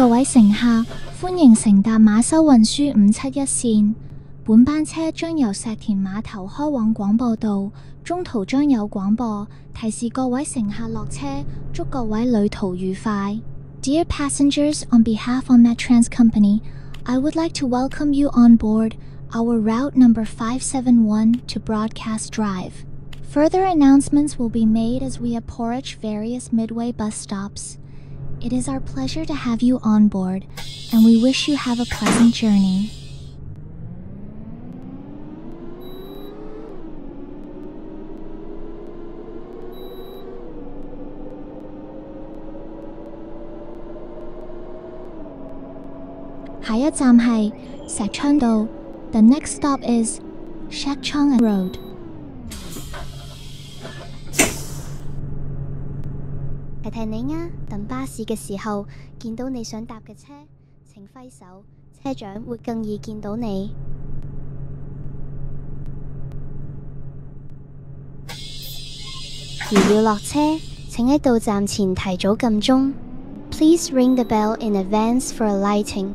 各位乘客，歡迎乘搭馬修運輸571線。本班車將由石田碼頭開往廣播道，中途將有廣播提示各位乘客落車，祝各位旅途愉快。Dear passengers, on behalf of Metrans Company, I would like to welcome you on board our route number 571 to Broadcast Drive. Further announcements will be made as we approach various Midway bus stops. It is our pleasure to have you on board, and we wish you have a pleasant journey. 下一站係石昌道。The next stop is Shakchong Road. 提提你啊，等巴士嘅時候見到你想搭嘅車，請揮手，車長會更易見到你。如要落車，請喺到站前提早撳鐘。Please ring the bell in advance for alighting.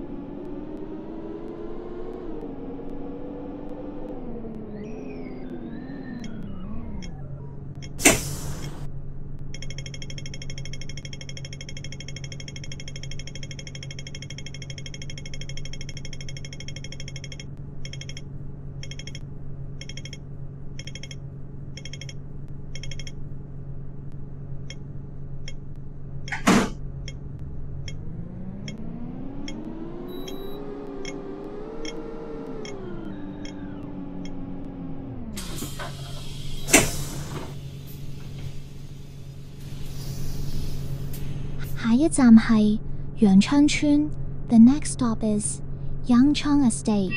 下一站係陽昌村。The next stop is Yangchang Estate.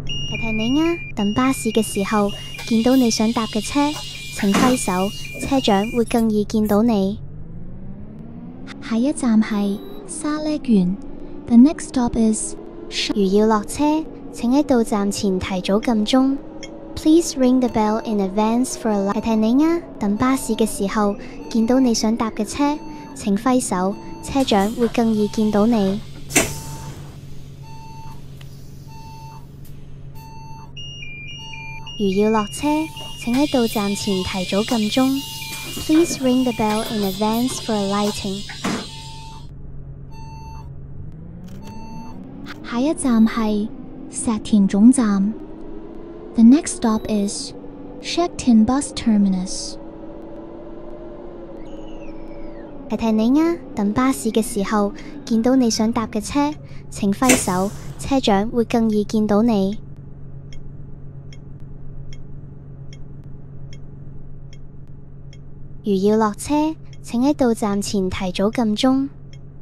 提提你啊，等巴士嘅時候見到你想搭嘅車，請揮手，車長會更易見到你。下一站係沙礫園。The next stop is 如要落車，請喺到站前提早撳鐘。Please ring the bell in advance for a 提提你啊，等巴士嘅時候見到你想搭嘅車，請揮手，車長會更易見到你。如要落車，請喺到站前提早撳鐘。Please ring the bell in advance for alighting. 下一站係石田總站。The next stop is Shaktin Bus Terminus. 提提你啊，等巴士嘅時候見到你想搭嘅車，請揮手，車長會更易見到你。如要落車，請喺到站前提早撳鐘。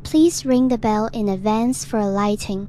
Please ring the bell in advance for alighting.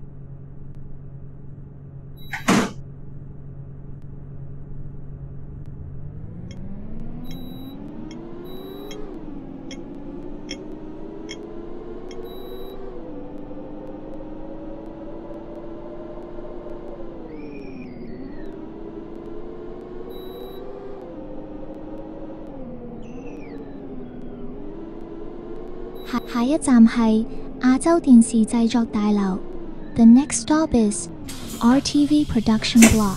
下一站係亞洲電視製作大樓。The next stop is RTV Production Block.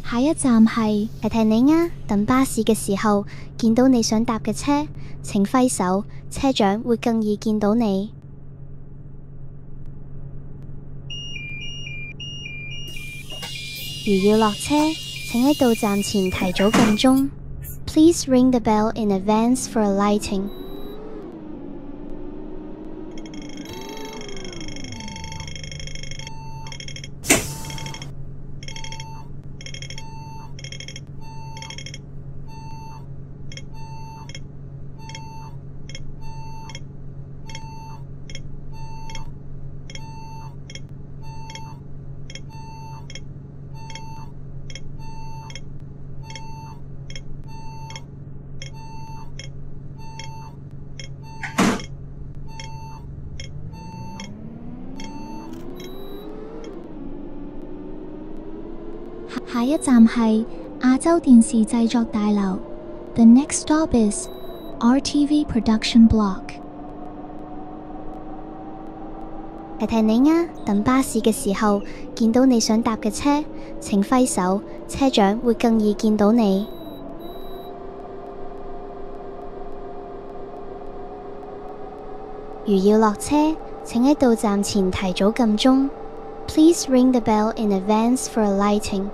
下一站係提提你啊，等巴士嘅時候見到你想搭嘅車，請揮手，車長會更易見到你。如要落車，請喺到站前提早撳鐘。Please ring the bell in advance for alighting. 下一站係亞洲電視製作大樓。The next stop is RTV Production Block。提提你啊，等巴士嘅時候見到你想搭嘅車，請揮手，車長會更易見到你。如要落車，請喺到站前提早撳鐘。Please ring the bell in advance for alighting。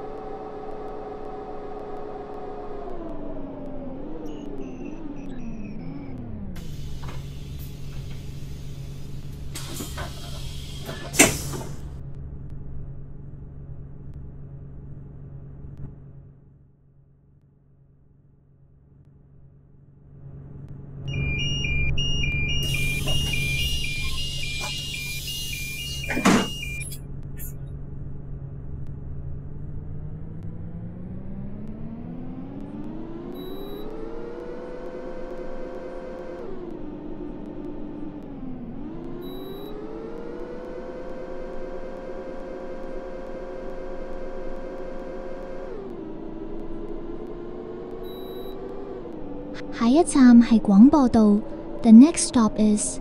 下一站係廣播道。The next stop is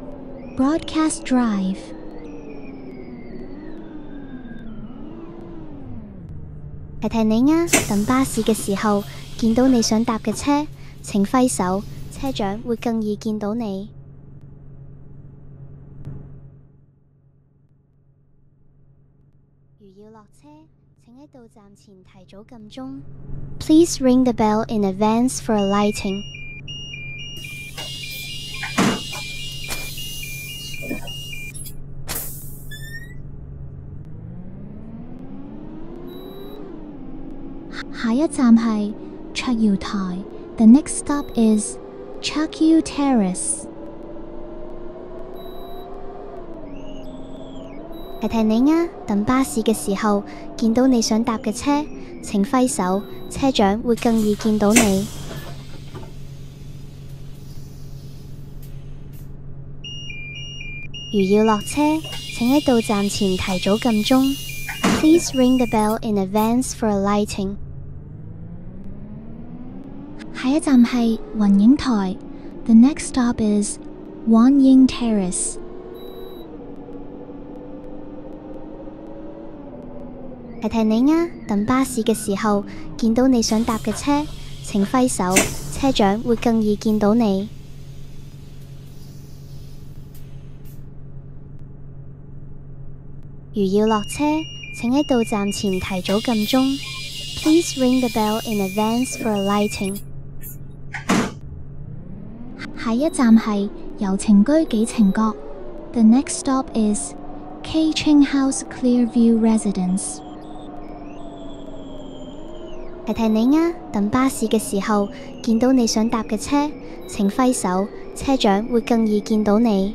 Broadcast Drive。提提你啊，等巴士嘅時候見到你想搭嘅車，請揮手，車長會更易見到你。如要落車，請喺到站前提早撳鐘。Please ring the bell in advance for alighting。下一站係卓瑤台。The next stop is Chakyu Terrace。提提你啊，等巴士嘅時候見到你想搭嘅車，請揮手，車長會更易見到你。如要落車，請喺到站前提早撳鐘。Please ring the bell in advance for alighting。下一站係雲影台。The next stop is Wan Ying Terrace。提提你啊，等巴士嘅時候見到你想搭嘅車，請揮手，車長會更易見到你。如要落車，請喺到站前提早撳鐘。Please ring the bell in advance for alighting。下一站係柔情居紀情閣。The next stop is K Ching House Clearview Residence。提提你啊，等巴士嘅時候見到你想搭嘅車，請揮手，車長會更易見到你。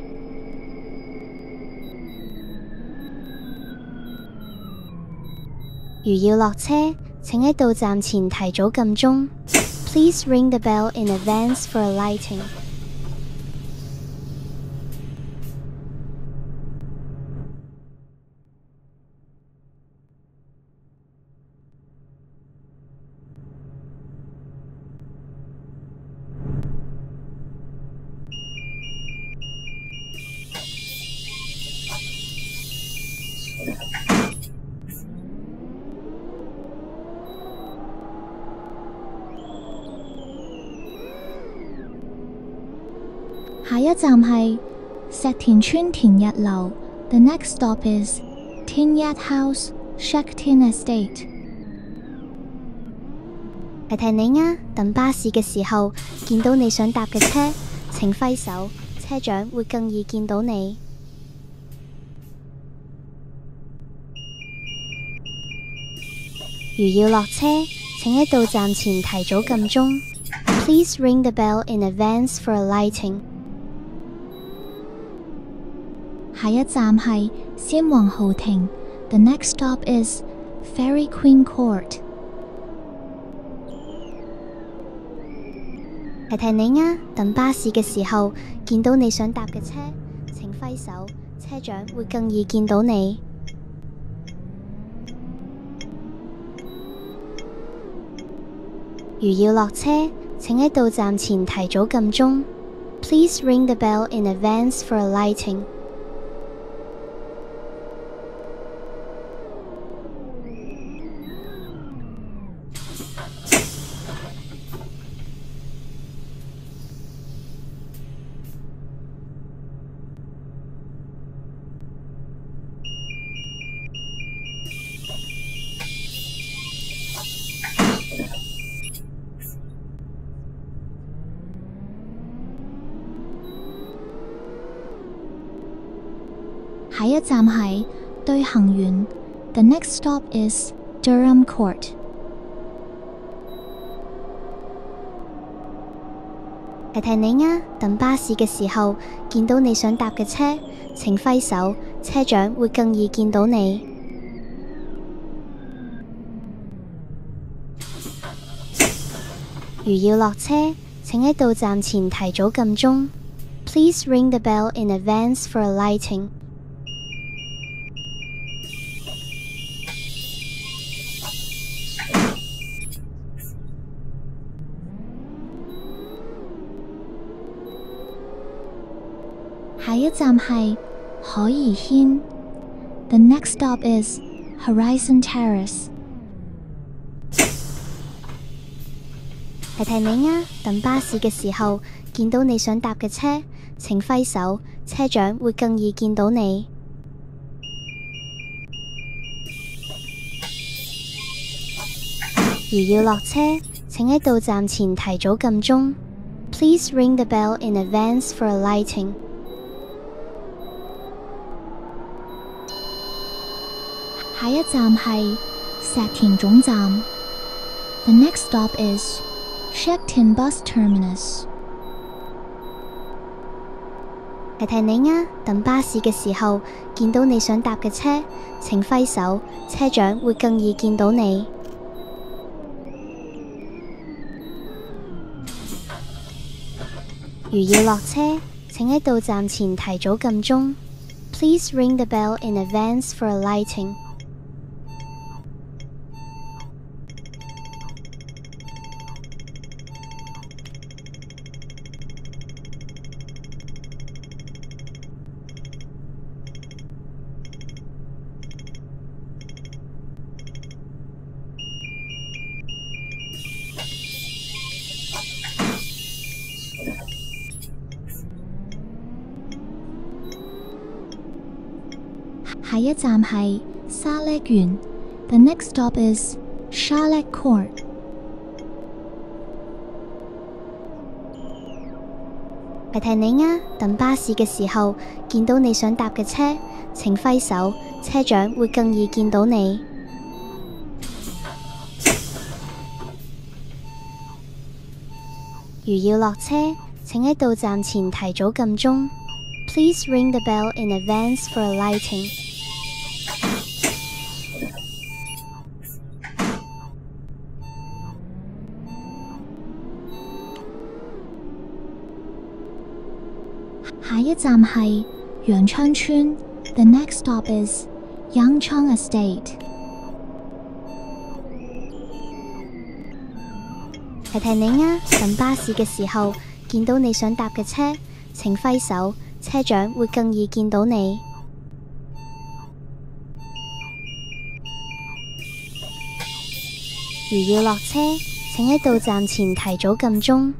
如要落車，請喺到站前提早撳鐘。Please ring the bell in advance for alighting。下一站係石田村田日樓。The next stop is Tin Yat House Shaktin Estate。提提你啊，等巴士嘅時候見到你想搭嘅車，請揮手，車長會更易見到你。如要落車，請喺到站前提早撳鐘。Please ring the bell in advance for alighting。下一站係先皇豪庭。The next stop is Fairy Queen Court。提提你啊，等巴士嘅時候見到你想搭嘅車，請揮手，車長會更易見到你。如要落車，請喺到站前提早撳鐘。Please ring the bell in advance for alighting。下一站係對行園。The next stop is Durham Court。提提你啊，等巴士嘅時候見到你想搭嘅車，請揮手，車長會更易見到你。如要落車，請喺到站前提早撳鐘。Please ring the bell in advance for alighting。下一站係海怡軒。The next stop is Horizon Terrace。提提你啊，等巴士嘅時候見到你想搭嘅車，請揮手，車長會更易見到你。如要落車，請喺到站前提早撳鐘。Please ring the bell in advance for alighting。下一站係石田總站。The next stop is Shaktin Bus Terminus。提提你啊，等巴士嘅時候見到你想搭嘅車，請揮手，車長會更易見到你。如要落車，請喺到站前提早撳鐘。Please ring the bell in advance for alighting。下一站係沙礫園。The next stop is Charlotte Court。提提你啊，等巴士嘅時候見到你想搭嘅車，請揮手，車長會更易見到你。如要落車，請喺到站前提早撳鐘。Please ring the bell in advance for alighting。下一站係羊昌村。The next stop is Yangchang Estate。提提你啊，等巴士嘅時候見到你想搭嘅車，請揮手，車長會更易見到你。如要落車，請喺到站前提早撳鐘。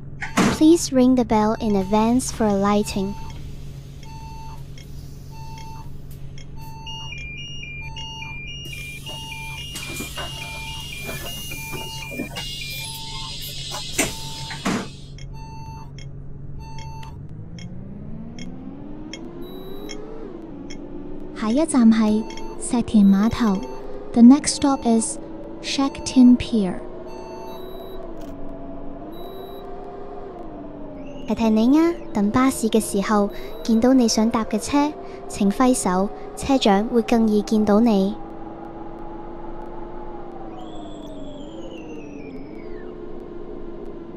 Please ring the bell in advance for alighting。下一站係石田碼頭。The next stop is Shaktin Pier。提提你啊，等巴士嘅時候見到你想搭嘅車，請揮手，車長會更易見到你。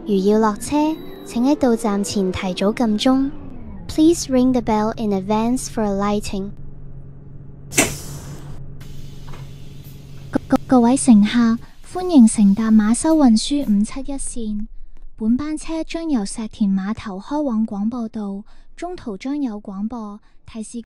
如要落車，請喺到站前提早撳鐘。Please ring the bell in advance for alighting。各位乘客，歡迎乘搭馬修運輸571線。本班車將由石田碼頭開往廣播道，中途將有廣播提示。